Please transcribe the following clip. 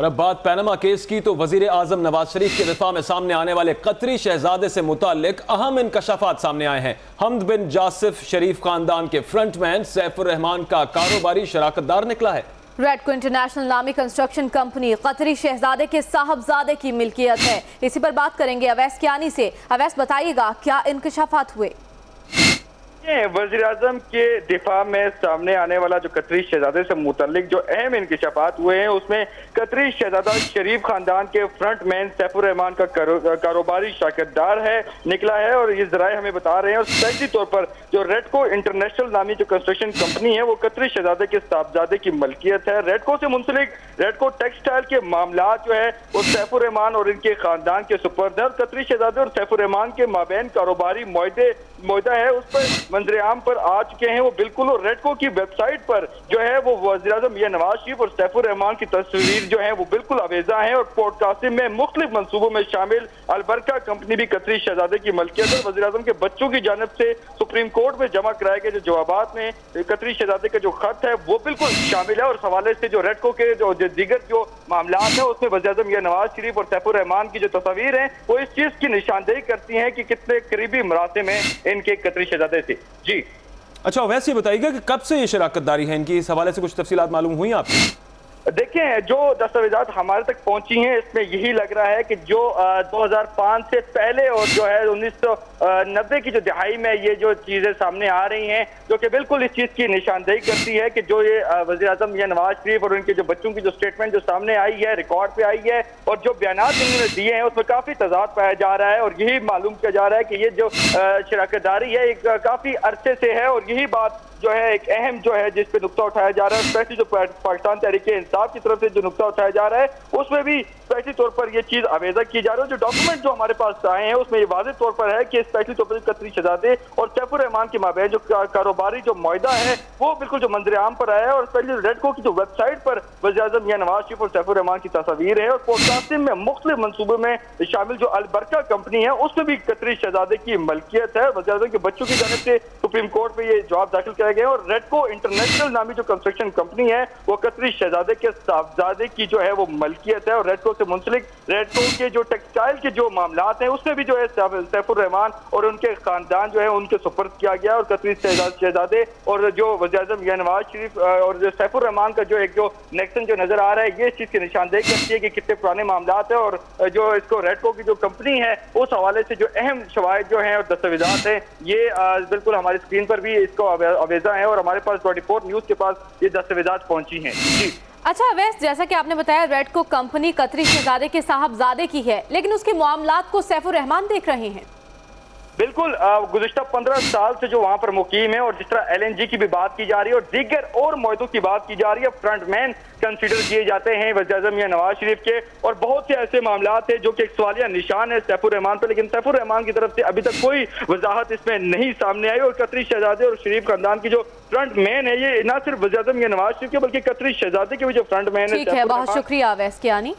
और अब बात पैनामा केस की, तो वजीर आजम नवाज शरीफ के दिफा में सामने आने वाले कतरी शहजादे से मुताल्लिक अहम इंकशाफात सामने आए हैं। हमद बिन जासिफ शरीफ खानदान के फ्रंटमैन सैफुर रहमान का कारोबारी शराकतदार निकला है। रेडको इंटरनेशनल नामी कंस्ट्रक्शन कंपनी कतरी शहजादे के साहबजादे की मिल्कियत है। इसी पर बात करेंगे अवैस कियानी से। अवैस, बताइएगा क्या इंकशाफात हुए? वज़ीर आज़म के दिफा में सामने आने वाला जो कतरी शहजादे से मुतल्लिक जो अहम इंकशाफात हुए हैं, उसमें कतरी शहजादा शरीफ खानदान के फ्रंटमैन सैफुर रहमान का कारोबारी शराकतदार है निकला है। और ये जराए हमें बता रहे हैं, और स्पेशली तौर पर जो रेडको इंटरनेशनल नामी जो कंस्ट्रक्शन कंपनी है वो कतरी शहजादे के साहबजादे की मलकियत है। रेडको से मुंसलिक रेडको टेक्सटाइल के मामला जो है वो सैफुर रहमान और इनके खानदान के सुपर्द है। और कतरी शहजादे और सैफुर रहमान के माबैन कारोबारी मुआहदा है उस पर मंजर आम पर आ चुके हैं वो बिल्कुल। और रेडको की वेबसाइट पर जो है वो वज़ीर आज़म मियां नवाज शरीफ और सैफुर रहमान की तस्वीर जो है वो बिल्कुल अवेजा है। और पॉडकास्टिंग में मुख्तलिफ मंसूबों में शामिल अलबरका कंपनी भी कतरी शहजादे की मलकियत है। वज़ीर आज़म के बच्चों की जानिब से सुप्रीम कोर्ट में जमा कराए गए जो जवाबात में कतरी शहजादे का जो खत है वो बिल्कुल शामिल है। और इस हवाले से जो रेडको के जो दीगर जो मामला है उसमें वज़ीर आज़म मियां नवाज शरीफ और सैफुर रहमान की जो तस्वीर है वो इस चीज की निशानदेही करती है कि कितने करीबी मराते में इनके कतरी शहजादे से। जी अच्छा, वैसे बताइएगा कि कब से ये शराकतदारी है इनकी, इस हवाले से कुछ तफसीलात मालूम हुई आपको? देखें, जो दस्तावेजात हमारे तक पहुंची हैं इसमें यही लग रहा है कि जो 2005 से पहले और जो है 1990 की जो दिहाई में ये जो चीज़ें सामने आ रही हैं जो कि बिल्कुल इस चीज़ की निशानदेही करती है कि जो ये वज़ीर आज़म मियां नवाज शरीफ और उनके जो बच्चों की जो स्टेटमेंट जो सामने आई है, रिकॉर्ड पे आई है और जो बयानात इन्होंने दिए हैं उसमें काफ़ी तजाद पाया जा रहा है। और यही मालूम किया जा रहा है कि ये जो शराकतदारी है एक काफ़ी अरसे से है। और यही बात जो है एक अहम जो है जिस पे नुक्ता उठाया जा रहा है, स्पेशली जो पाकिस्तान तहरीक-ए-इंसाफ की तरफ से जो नुक्ता उठाया जा रहा है उसमें भी स्पेशली तौर पर ये चीज आवेजा की जा रही है। जो डॉक्यूमेंट जो हमारे पास आए हैं उसमें ये वाज़ेह तौर पर है कि स्पेशली तौर पर कतरी शहजादे और सैफुर रहमान के माबैन जो कारोबारी जो मुआहदा है वो बिल्कुल जो मंजर आम पर आया है। और स्पेशली रेडको की जो वेबसाइट पर वज़ीर आज़म मियां नवाज शरीफ और सैफुर रहमान की तस्वीर है। और पॉडकास्टिंग में मुख्तलिफ मनसूबों में शामिल जो अलबरका कंपनी है उसमें भी कतरी शहजादे की मलकियत है। वज़ीर आज़म के बच्चों की जानिब से सुप्रीम कोर्ट में ये जवाब दाखिल कराए गए। और रेडको इंटरनेशनल नामी जो कंस्ट्रक्शन कंपनी है वो कतरी शहजादे के साहबजादे की जो है वो मलकियत है। और रेडको से मुंसलिक रेडको के जो टेक्सटाइल के जो मामलात हैं उसमें भी जो है सैफुर रहमान और उनके खानदान जो है उनके सुपर्द किया गया। और कतरी शहजादे और जो वज़ीर आज़म मियां नवाज शरीफ और जो सैफुर रहमान का जो एक जो नेक्सन जो नजर आ रहा है ये इस चीज की निशानदेही करती है कि कितने पुराने मामलात है। और जो इसको रेडको की जो कंपनी है उस हवाले से जो अहम शवाहिद जो है और दस्तावेजात है ये बिल्कुल हमारी स्क्रीन पर भी इसको अवेजा है। और हमारे पास 24 न्यूज के पास ये दस्तावेजात पहुंची हैं। जी अच्छा अवैस, जैसा कि आपने बताया रेडको कंपनी कतरी शहजादे के साहबजादे की है, लेकिन उसके मामलात को सैफुर रहमान देख रहे हैं। बिल्कुल, गुज़िश्ता 15 साल से जो वहां पर मुकीम है और जिस तरह LNG की भी बात की जा रही है और दीगर और मुआहदों की बात की जा रही है, फ्रंटमैन कंसीडर किए जाते हैं वज़ीर आज़म मियां नवाज शरीफ के। और बहुत से ऐसे मामलात हैं जो कि एक सवालिया निशान है सैफुर रहमान पर, लेकिन सैफुर रहमान की तरफ से अभी तक कोई वजाहत इसमें नहीं सामने आई। और कतरी शहजादे और शरीफ खानदान की जो फ्रंटमैन है ये ना सिर्फ वज़ीर आज़म मियां नवाज शरीफ के बल्कि कतरी शहजादे के भी जो फ्रंटमैन है। ठीक है, बहुत शुक्रिया अवैस कियानी।